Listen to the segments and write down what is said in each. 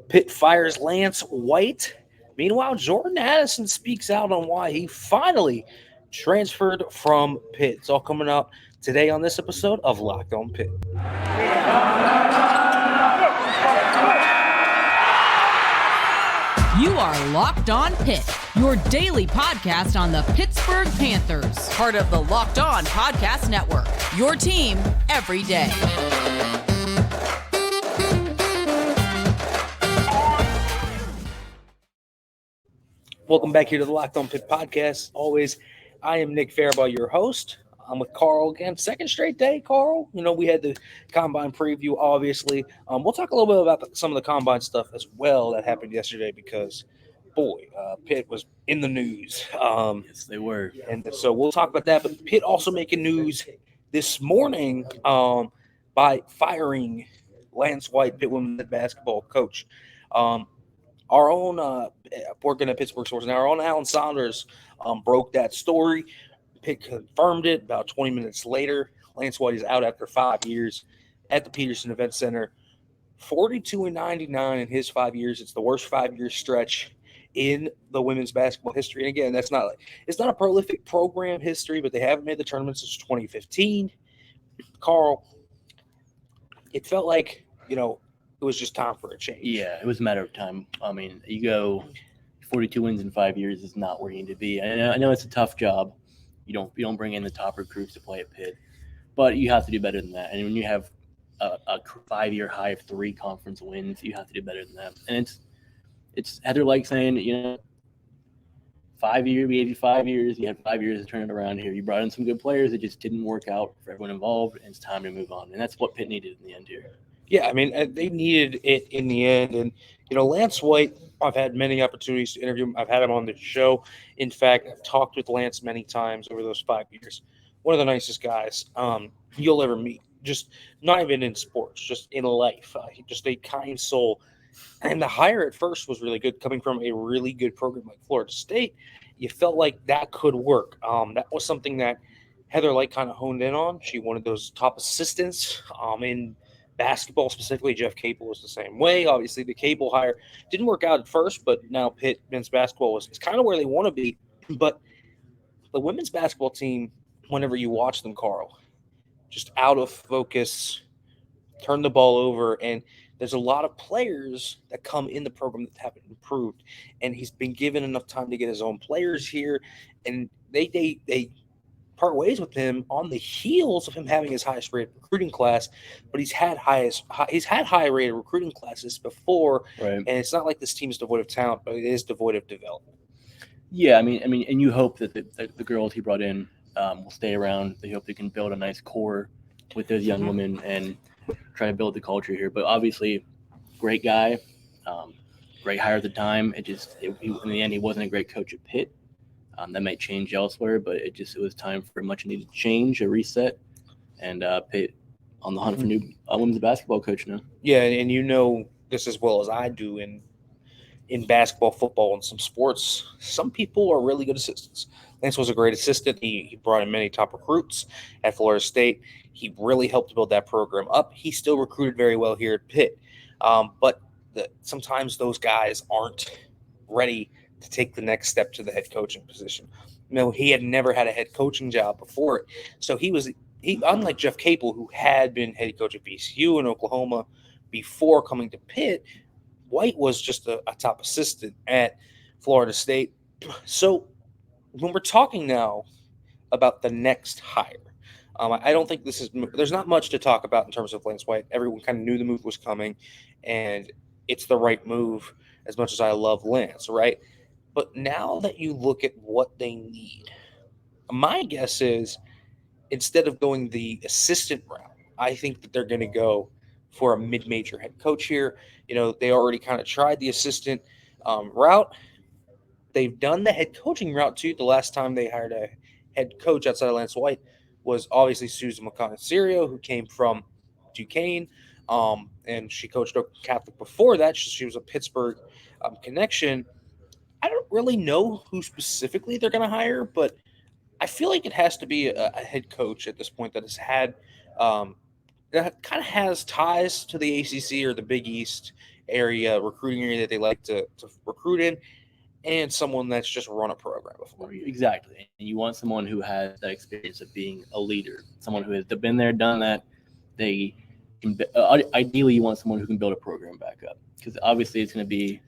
Pitt fires Lance White. Meanwhile, Jordan Addison speaks out on why he finally transferred from Pitt. It's all coming up today on this episode of Locked On Pitt. You are Locked On Pitt, your daily podcast on the Pittsburgh Panthers, part of the Locked On Podcast Network, your team every day. Welcome back here to the Locked On Pitt podcast. Always, I am Nick Faribault, your host. I'm with Carl again. Second straight day, Carl. You know, we had the Combine preview, obviously. We'll talk a little bit about some of the Combine stuff as well that happened yesterday because, boy, Pitt was in the news. Yes, they were. And so we'll talk about that. But Pitt also making news this morning by firing Lance White, Pitt women's basketball coach. Our own, working at Pittsburgh Sports Now, our own Alan Saunders broke that story. Pitt confirmed it about 20 minutes later. Lance White is out after 5 years at the Peterson Event Center. 42-99 in his 5 years. It's the worst 5-year stretch in the women's basketball history. And again, it's not a prolific program history, but they haven't made the tournament since 2015. Carl, it felt like, it was just time for a change. Yeah, it was a matter of time. I mean, you go 42 wins in 5 years is not where you need to be. I know it's a tough job. You don't bring in the top recruits to play at Pitt, but you have to do better than that. And when you have a 5-year high of 3 conference wins, you have to do better than that. And it's Heather like saying, 5 years, we gave you 5 years. You had 5 years to turn it around here. You brought in some good players. It just didn't work out for everyone involved, and it's time to move on. And that's what Pitt needed in the end here. Yeah, I mean, they needed it in the end. And, Lance White, I've had many opportunities to interview him. I've had him on the show. In fact, I've talked with Lance many times over those 5 years. One of the nicest guys you'll ever meet. Just not even in sports, just in life. Just a kind soul. And the hire at first was really good, coming from a really good program like Florida State. You felt like that could work. That was something that Heather Light kind of honed in on. She wanted those top assistants in basketball, specifically. Jeff Capel was the same way. Obviously, the Capel hire didn't work out at first, but now Pitt men's basketball is kind of where they want to be. But the women's basketball team, whenever you watch them, Carl, just out of focus, turn the ball over, and there's a lot of players that come in the program that haven't improved. And he's been given enough time to get his own players here, and they part ways with him on the heels of him having his highest rated recruiting class, but he's had high rated recruiting classes before, right? And it's not like this team is devoid of talent, but it is devoid of development. Yeah, I mean, and you hope that the girls he brought in will stay around. They hope they can build a nice core with those young women and try to build the culture here. But obviously, great guy, great hire at the time. In the end, he wasn't a great coach at Pitt. That might change elsewhere, but it was time for a much-needed change, a reset, and Pitt on the hunt for new women's basketball coach now. Yeah, and you know this as well as I do in basketball, football, and some sports. Some people are really good assistants. Lance was a great assistant. He brought in many top recruits at Florida State. He really helped build that program up. He still recruited very well here at Pitt, but sometimes those guys aren't ready to take the next step to the head coaching position. He had never had a head coaching job before it. So he unlike Jeff Capel, who had been head coach at VCU in Oklahoma before coming to Pitt, White was just a top assistant at Florida State. So when we're talking now about the next hire, I don't think there's not much to talk about in terms of Lance White. Everyone kind of knew the move was coming, and it's the right move as much as I love Lance, right? But now that you look at what they need, my guess is instead of going the assistant route, I think that they're going to go for a mid-major head coach here. They already kind of tried the assistant route. They've done the head coaching route too. The last time they hired a head coach outside of Lance White was obviously Susan McConnell-Serio, who came from Duquesne, and she coached Oakland Catholic before that. She was a Pittsburgh connection. I don't really know who specifically they're going to hire, but I feel like it has to be a head coach at this point that has had that kind of has ties to the ACC or the Big East area, recruiting area that they like to recruit in, and someone that's just run a program before. Exactly. And you want someone who has that experience of being a leader, someone who has been there, done that. They can, ideally, you want someone who can build a program back up, because obviously it's going to be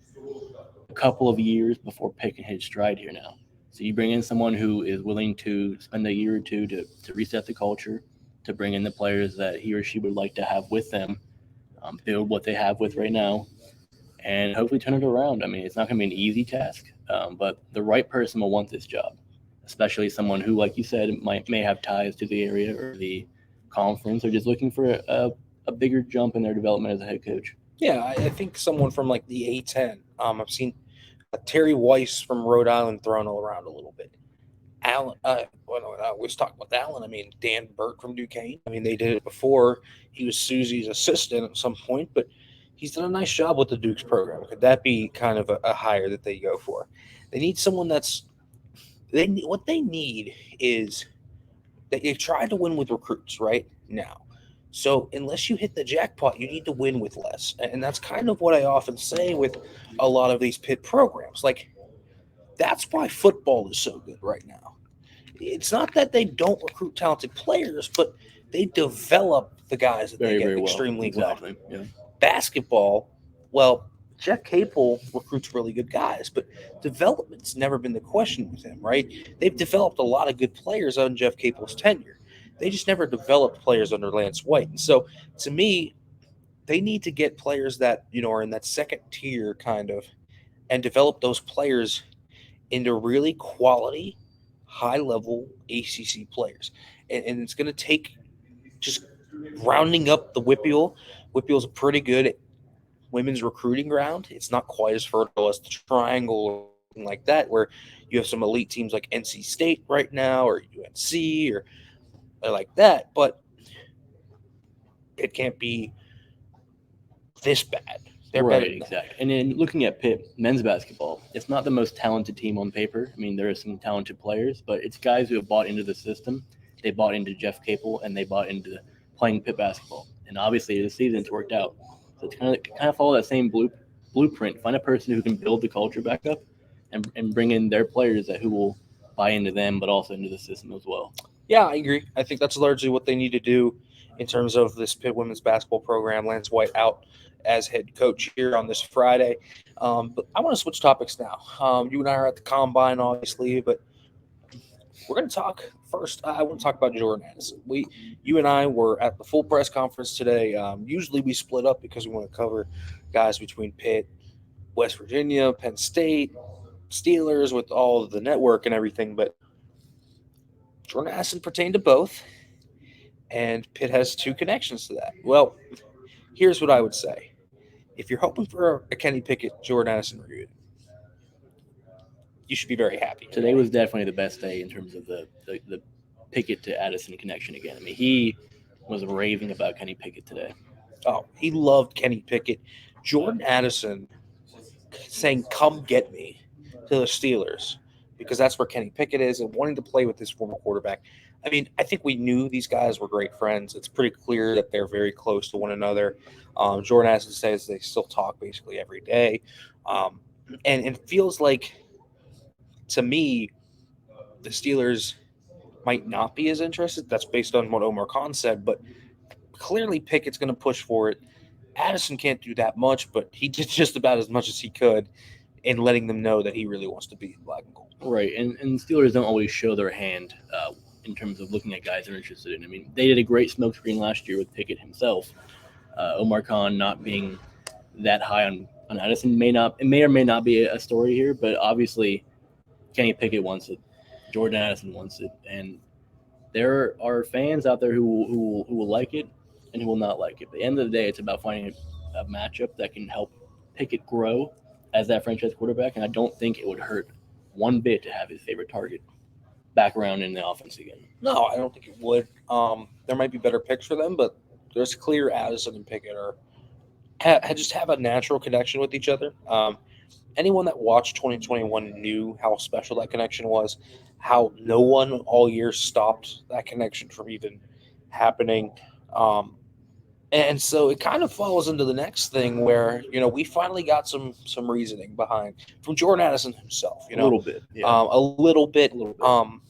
a couple of years before Pitt can hit stride here now. So you bring in someone who is willing to spend a year or two to reset the culture, to bring in the players that he or she would like to have with them, build what they have with right now, and hopefully turn it around. I mean, it's not going to be an easy task, but the right person will want this job, especially someone who, like you said, may have ties to the area or the conference, or just looking for a bigger jump in their development as a head coach. Yeah, I think someone from like the A10. I've seen Terry Weiss from Rhode Island thrown around a little bit. Allen, I always talk about Allen. I mean, Dan Burt from Duquesne. I mean, they did it before. He was Susie's assistant at some point, but he's done a nice job with the Dukes program. Could that be kind of a hire that they go for? They need someone what they need is that they've tried to win with recruits right now. So unless you hit the jackpot, you need to win with less. And that's kind of what I often say with a lot of these Pitt programs. Like, that's why football is so good right now. It's not that they don't recruit talented players, but they develop the guys that they get extremely well. Exactly. Yeah. Basketball, well, Jeff Capel recruits really good guys, but development's never been the question with him, right? They've developed a lot of good players on Jeff Capel's tenure. They just never developed players under Lance White. And so, to me, they need to get players that, are in that second tier kind of, and develop those players into really quality, high-level ACC players. And it's going to take just rounding up the Whippeal. Whippeal's a pretty good women's recruiting ground. It's not quite as fertile as the Triangle or something like that, where you have some elite teams like NC State right now or UNC or like that. But it can't be this bad. They're right, exactly. And then looking at Pitt men's basketball, it's not the most talented team on paper. I mean, there are some talented players, but it's guys who have bought into the system. They bought into Jeff Capel, and they bought into playing Pitt basketball. And obviously, this season it's worked out. So it's kind of follow that same blueprint. Find a person who can build the culture back up, and bring in their players who will buy into them, but also into the system as well. Yeah, I agree. I think that's largely what they need to do in terms of this Pitt women's basketball program. Lance White out as head coach here on this Friday. But I want to switch topics now. You and I are at the Combine, obviously, but we're going to talk first. I want to talk about Jordan Addison. You and I were at the full press conference today. Usually we split up because we want to cover guys between Pitt, West Virginia, Penn State, Steelers with all of the network and everything. But Jordan Addison pertained to both, and Pitt has two connections to that. Well, here's what I would say. If you're hoping for a Kenny Pickett, Jordan Addison reunion, you should be very happy. Today was definitely the best day in terms of the Pickett to Addison connection again. I mean, he was raving about Kenny Pickett today. Oh, he loved Kenny Pickett. Jordan Addison saying, "Come get me," to the Steelers, because that's where Kenny Pickett is, and wanting to play with his former quarterback. I mean, I think we knew these guys were great friends. It's pretty clear that they're very close to one another. Jordan Addison says they still talk basically every day. And it feels like, to me, the Steelers might not be as interested. That's based on what Omar Khan said, but clearly Pickett's going to push for it. Addison can't do that much, but he did just about as much as he could in letting them know that he really wants to be in black and gold. Right, and Steelers don't always show their hand in terms of looking at guys they're interested in. I mean, they did a great smokescreen last year with Pickett himself. Omar Khan not being that high on Addison it may or may not be a story here, but obviously Kenny Pickett wants it, Jordan Addison wants it, and there are fans out there who will like it and who will not like it. But at the end of the day, it's about finding a matchup that can help Pickett grow as that franchise quarterback, and I don't think it would hurt one bit to have his favorite target back around in the offense again. No, I don't think it would. There might be better picks for them, but there's clear Addison and Pickett just have a natural connection with each other. Anyone that watched 2021 knew how special that connection was, how no one all year stopped that connection from even happening. And so it kind of falls into the next thing where, we finally got some reasoning behind from Jordan Addison himself, A little bit, yeah. a little bit, A little bit.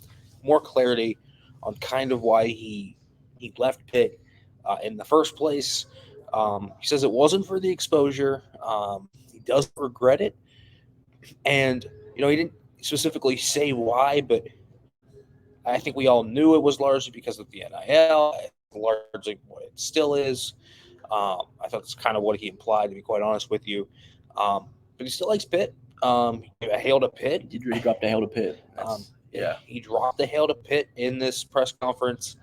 more clarity on kind of why he left Pitt in the first place. He says it wasn't for the exposure. He doesn't regret it. And, he didn't specifically say why, but I think we all knew it was largely because of the NIL, largely what it still is. I thought that's kind of what he implied, to be quite honest with you. But he still likes Pitt. A hail to Pitt. He dropped a hail to Pitt. He dropped the hail to Pitt in this press conference.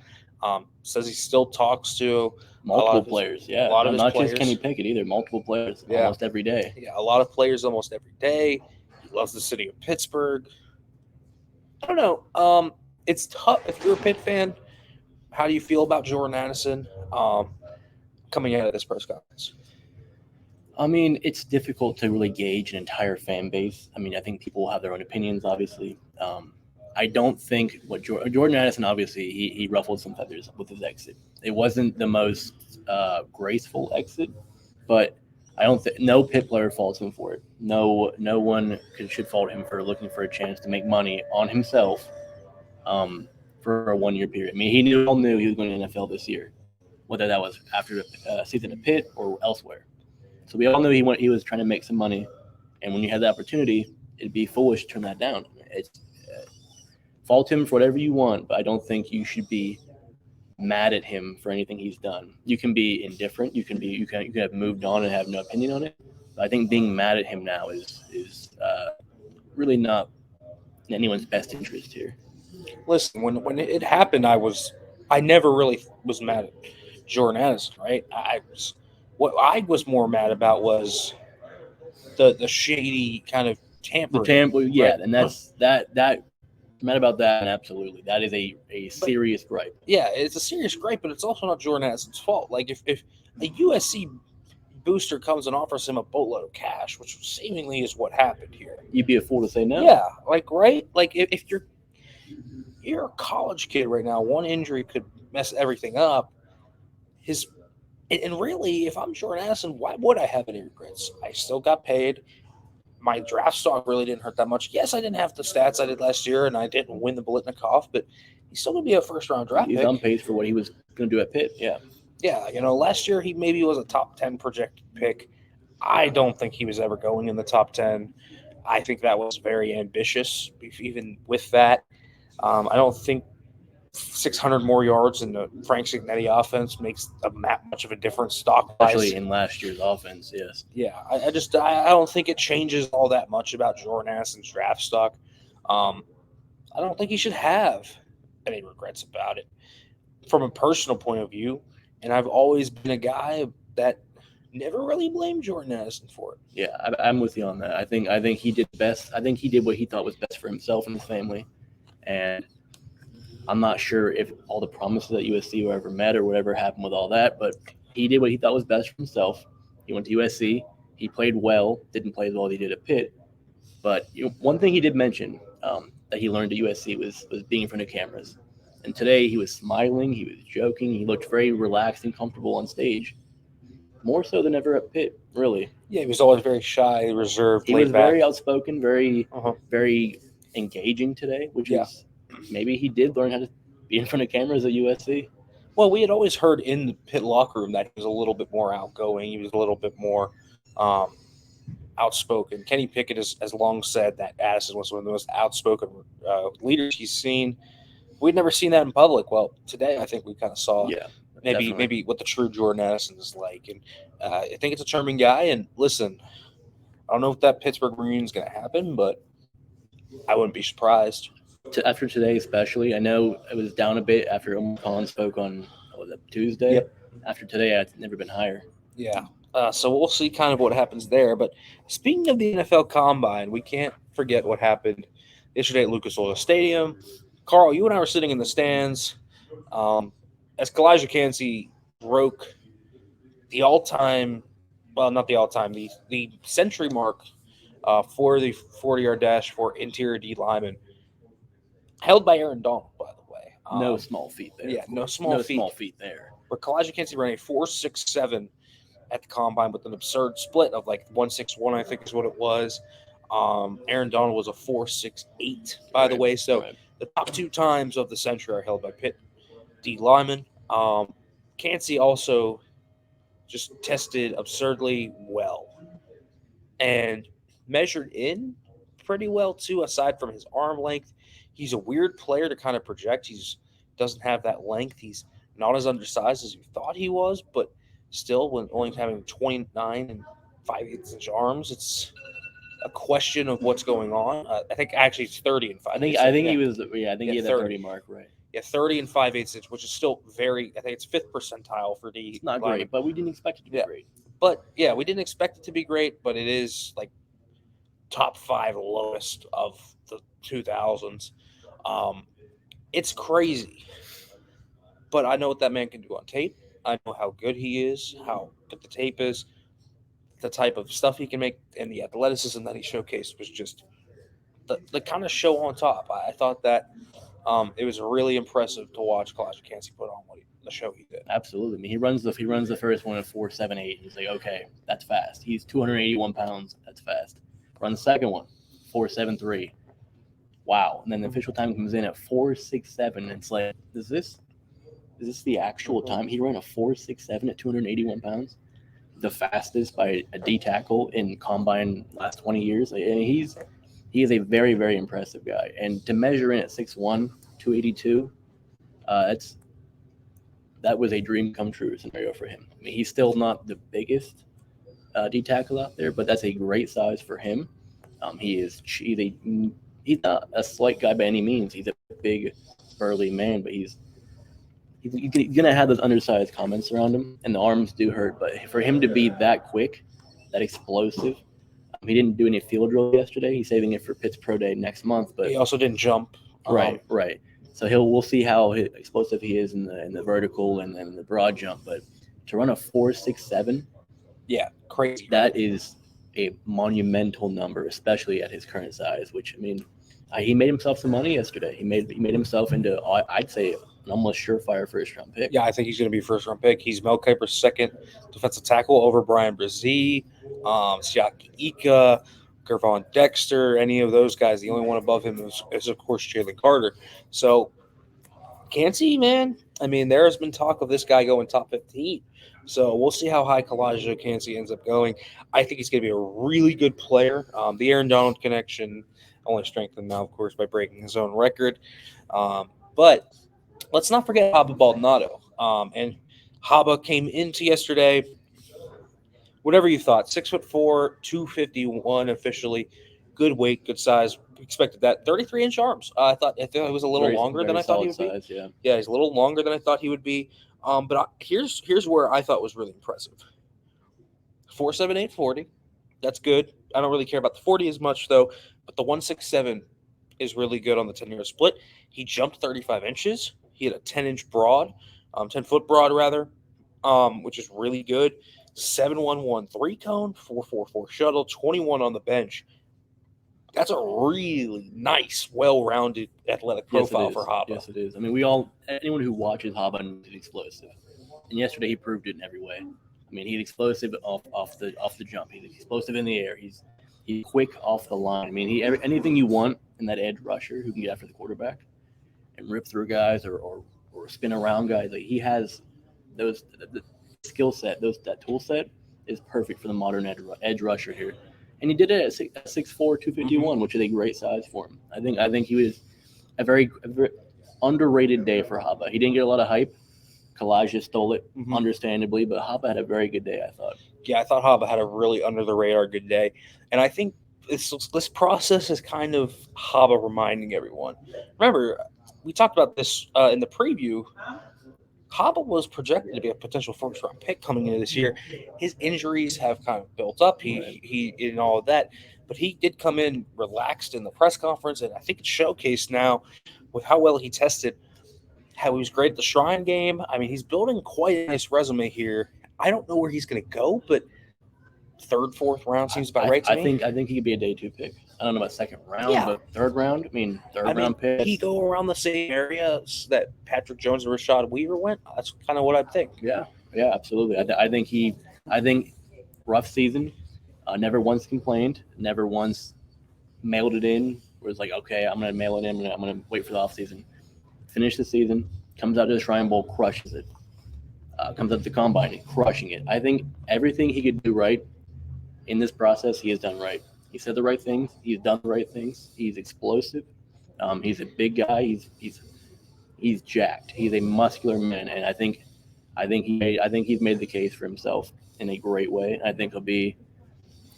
Says he still talks to multiple players. A lot of his not players. Just Kenny Pickett either. Multiple players almost every day. Yeah, a lot of players almost every day. He loves the city of Pittsburgh. I don't know. It's tough if you're a Pitt fan. How do you feel about Jordan Addison coming out of this press conference? I mean, it's difficult to really gauge an entire fan base. I mean, I think people will have their own opinions, obviously. I don't think what Jordan Addison, obviously, he ruffled some feathers with his exit. It wasn't the most graceful exit, but I don't think no Pitt player faults him for it. No one should fault him for looking for a chance to make money on himself for a 1 year period. I mean, he all knew he was going to the NFL this year, whether that was after the season at Pitt or elsewhere. So we all knew he was trying to make some money, and when you had the opportunity, it'd be foolish to turn that down. It's fault him for whatever you want, but I don't think you should be mad at him for anything he's done. You can be indifferent. You can have moved on and have no opinion on it. But I think being mad at him now is really not in anyone's best interest here. Listen, when it happened, I never really was mad at Jordan Addison, right? What I was more mad about was the shady kind of tampering. Right? And that's that mad about that, and absolutely. That is a serious gripe. Yeah, it's a serious gripe, but it's also not Jordan Addison's fault. Like, if a USC booster comes and offers him a boatload of cash, which seemingly is what happened here, you'd be a fool to say no. Yeah, right? Like, if you're a college kid right now, one injury could mess everything up. And really, if I'm Jordan Addison, why would I have any regrets? I still got paid. My draft stock really didn't hurt that much. Yes, I didn't have the stats I did last year, and I didn't win the Biletnikoff, but he's still going to be a first-round draft pick. He's on pace for what he was going to do at Pitt, yeah. Yeah, last year he maybe was a top 10 projected pick. I don't think he was ever going in the top 10. I think that was very ambitious, even with that. I don't think 600 more yards in the Frank Cignetti offense makes much of a difference stock-wise. Especially in last year's offense, yes. Yeah, I don't think it changes all that much about Jordan Addison's draft stock. I don't think he should have any regrets about it. From a personal point of view, and I've always been a guy that never really blamed Jordan Addison for it. Yeah, I'm with you on that. I think he did best. I think he did what he thought was best for himself and his family. And I'm not sure if all the promises at USC were ever met or whatever happened with all that, but he did what he thought was best for himself. He went to USC. He played well, didn't play as well as he did at Pitt. But one thing he did mention that he learned at USC was being in front of cameras. And today he was smiling, he was joking, he looked very relaxed and comfortable on stage. More so than ever at Pitt, really. Yeah, he was always very shy, reserved, laid back. He was very outspoken, very engaging today, which is maybe he did learn how to be in front of cameras at USC. Well, we had always heard in the Pitt locker room that he was a little bit more outgoing. He was a little bit more outspoken. Kenny Pickett has long said that Addison was one of the most outspoken leaders he's seen. We'd never seen that in public. Well, today I think we kind of saw maybe what the true Jordan Addison is like. And I think it's a charming guy. And listen, I don't know if that Pittsburgh reunion is going to happen, but I wouldn't be surprised. After today especially, I know it was down a bit after Omar Collins spoke on Tuesday. Yep. After today, it's never been higher. Yeah. So we'll see kind of what happens there. But speaking of the NFL Combine, we can't forget what happened yesterday at Lucas Oil Stadium. Carl, you and I were sitting in the stands as Calijah Kancey broke the all-time – well, not the all-time, the century mark for the 40-yard dash for interior D lineman, held by Aaron Donald, by the way. No small feat there. Yeah, no small feat there. but Calijah Kancey ran a 4.67 at the combine with an absurd split of like 1.61, I think is what it was. Aaron Donald was a 4.68, by the way. So the top 2 times of the century are held by Pitt D linemen. Kancey also just tested absurdly well and measured in pretty well too, aside from his arm length. He's a weird player to kind of project. He's doesn't have that length. He's not as undersized as you thought he was, but still, when only having 29 and 5/8 inch arms, it's a question of what's going on. I think actually it's 30 and 5. I think he was he had that 30 mark, right? Yeah, 30 and 5/8 inch, which is still very. I think it's 5th percentile for the. It's not great, but we didn't expect it to be great. But yeah, we didn't expect it to be great, but it is like top 5 lowest of the 2000s. It's crazy, but I know what that man can do on tape. I know how good he is, how good the tape is, the type of stuff he can make, and the athleticism that he showcased was just the kind of show on top. I thought that it was really impressive to watch Calijah Kancey put on the show he did. Absolutely. I mean, he runs the first one at 4.78. He's like, okay, that's fast. He's 281 pounds. That's fast. Run the second one, 4.73. Wow. And then the official time comes in at 4.67. It's like, is this the actual time? He ran a 4.67 at 281 pounds, the fastest by a D tackle in combine last 20 years. And he is a very, very impressive guy. And to measure in at 6'1", 282, that was a dream come true scenario for him. I mean, he's still not the biggest D tackle out there, but that's a great size for him. He's not a slight guy by any means. He's a big, burly man, but he's gonna have those undersized comments around him, and the arms do hurt. But for him to be that quick, that explosive, he didn't do any field drill yesterday. He's saving it for Pitt's Pro Day next month. But he also didn't jump. Right. So we'll see how explosive he is in the vertical and then the broad jump. But to run a 4.67, yeah, crazy. That is a monumental number, especially at his current size. Which, I mean, he made himself some money yesterday. He made himself into, I'd say, an almost surefire first-round pick. Yeah, I think he's going to be a first-round pick. He's Mel Kiper's second defensive tackle over Brian Brzee, Siaki Ika, Gervon Dexter, any of those guys. The only one above him is of course, Jalen Carter. So, Kancey, man, I mean, there has been talk of this guy going top 15. So, we'll see how high Calijah Kancey ends up going. I think he's going to be a really good player. The Aaron Donald connection only strengthened now, of course, by breaking his own record. But let's not forget Haba Baldonado. And Haba came into yesterday, whatever you thought, 6'4", 251 officially, good weight, good size. We expected that. 33-inch arms. I thought it was a little longer than I thought he would size, be. Yeah, he's a little longer than I thought he would be. But here's where I thought was really impressive. 4.78 40. That's good. I don't really care about the 40 as much though. But the 1.67 is really good on the 10-yard split. He jumped 35 inches. He had a 10-inch broad, 10-foot broad rather, which is really good. 7.11 3-cone, 4.44 shuttle, 21 on the bench. That's a really nice, well-rounded athletic profile for Haba. Yes, it is. I mean, anyone who watches Haba knows he's explosive. And yesterday he proved it in every way. I mean, he's explosive off the jump. He's explosive in the air. He's quick off the line. I mean, anything you want in that edge rusher who can get after the quarterback and rip through guys or spin around guys. Like, he has the skill set, that tool set is perfect for the modern edge rusher here. And he did it at 6'4", 251, which is a great size for him. I think he was a very underrated day for Haba. He didn't get a lot of hype. Calijah stole it, understandably, but Haba had a very good day, I thought. Yeah, I thought Haba had a really under-the-radar good day. And I think this process is kind of Haba reminding everyone. Remember, we talked about this in the preview. Haba was projected to be a potential first-round pick coming into this year. His injuries have kind of built up. He and all of that, but he did come in relaxed in the press conference, and I think it's showcased now with how well he tested, how he was great at the Shrine game. I mean, he's building quite a nice resume here. I don't know where he's going to go, but third, fourth round seems about right to me. I think he could be a day 2 pick. I don't know about second round, but third round. Round pick. He go around the same areas that Patrick Jones and Rashad Weaver went. That's kind of what I think. Yeah, absolutely. I think rough season. Never once complained. Never once mailed it in. Where it's like, okay, I'm gonna mail it in. I'm gonna wait for the off season. Finish the season. Comes out to the Shrine Bowl, crushes it. Comes up to Combine, crushing it. I think everything he could do right in this process, he has done right. He said the right things. He's done the right things. He's explosive. He's a big guy. He's jacked. He's a muscular man, and I think he's made the case for himself in a great way. I think he'll be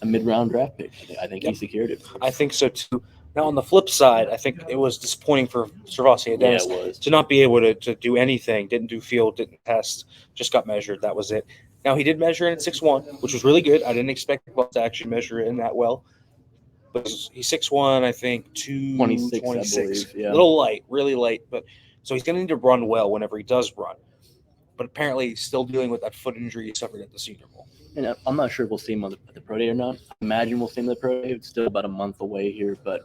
a mid-round draft pick. I think he secured it. I think so too. Now on the flip side, I think it was disappointing for Servasi Addison to not be able to do anything. Didn't do field, didn't test, just got measured. That was it. Now he did measure in at 6'1", which was really good. I didn't expect him to actually measure in that well. But he's 6'1", I think 226. Yeah. A little light, really light. But so he's going to need to run well whenever he does run. But apparently he's still dealing with that foot injury he suffered at the Senior Bowl. And I'm not sure if we'll see him at the Pro Day or not. I imagine we'll see him at the Pro Day. It's still about a month away here, but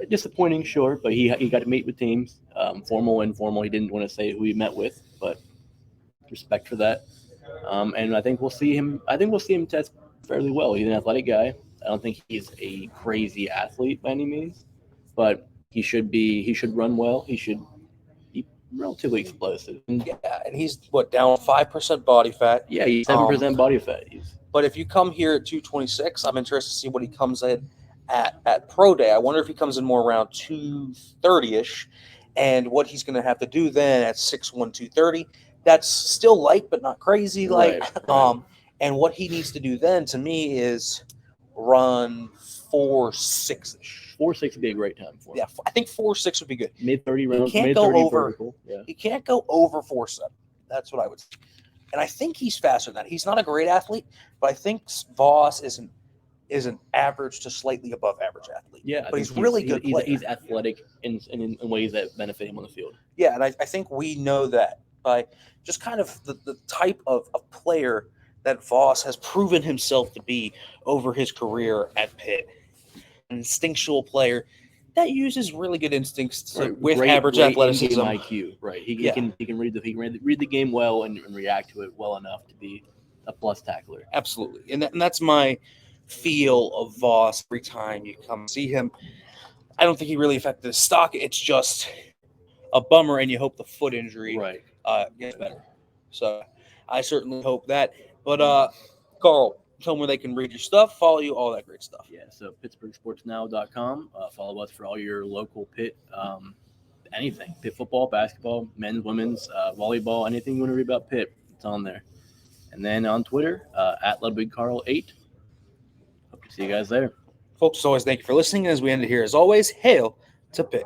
disappointing, sure. But he got to meet with teams, formal, informal. He didn't want to say who he met with, but respect for that. And I think we'll see him. I think we'll see him test fairly well. He's an athletic guy. I don't think he's a crazy athlete by any means, but he should run well. He should be relatively explosive. Yeah, and he's down 5% body fat. Yeah, he's 7% body fat. But if you come here at 226, I'm interested to see what he comes in at Pro Day. I wonder if he comes in more around 230-ish, and what he's going to have to do then at 6'1", 230. That's still light, but not crazy light. Right. And what he needs to do then, to me, is run 4.6-ish. 4.6 would be a great time for him. Yeah, I think 4.6 would be good. Mid-30 rounds. He can't go over. Yeah. He can't go over 4.7. That's what I would say. And I think he's faster than that. He's not a great athlete, but I think Voss is an average to slightly above average athlete. Yeah, but he's really good player. He's athletic in ways that benefit him on the field. Yeah, and I think we know that by just kind of the type of player that Voss has proven himself to be over his career at Pitt. An instinctual player that uses really good instincts with average athleticism. IQ, right? He can read the game well and react to it well enough to be a plus tackler. Absolutely, and that's my feel of Voss every time you come see him. I don't think he really affected his stock. It's just a bummer, and you hope the foot injury gets better. So I certainly hope that. But Carl, tell them where they can read your stuff, follow you, all that great stuff. Yeah, so PittsburghSportsNow.com. Follow us for all your local Pitt, anything. Pitt football, basketball, men's, women's, volleyball, anything you want to read about Pitt, it's on there. And then on Twitter, at LudwigCarl8. Hope to see you guys there. Folks, as always, thank you for listening. As we end it here, as always, hail to Pitt.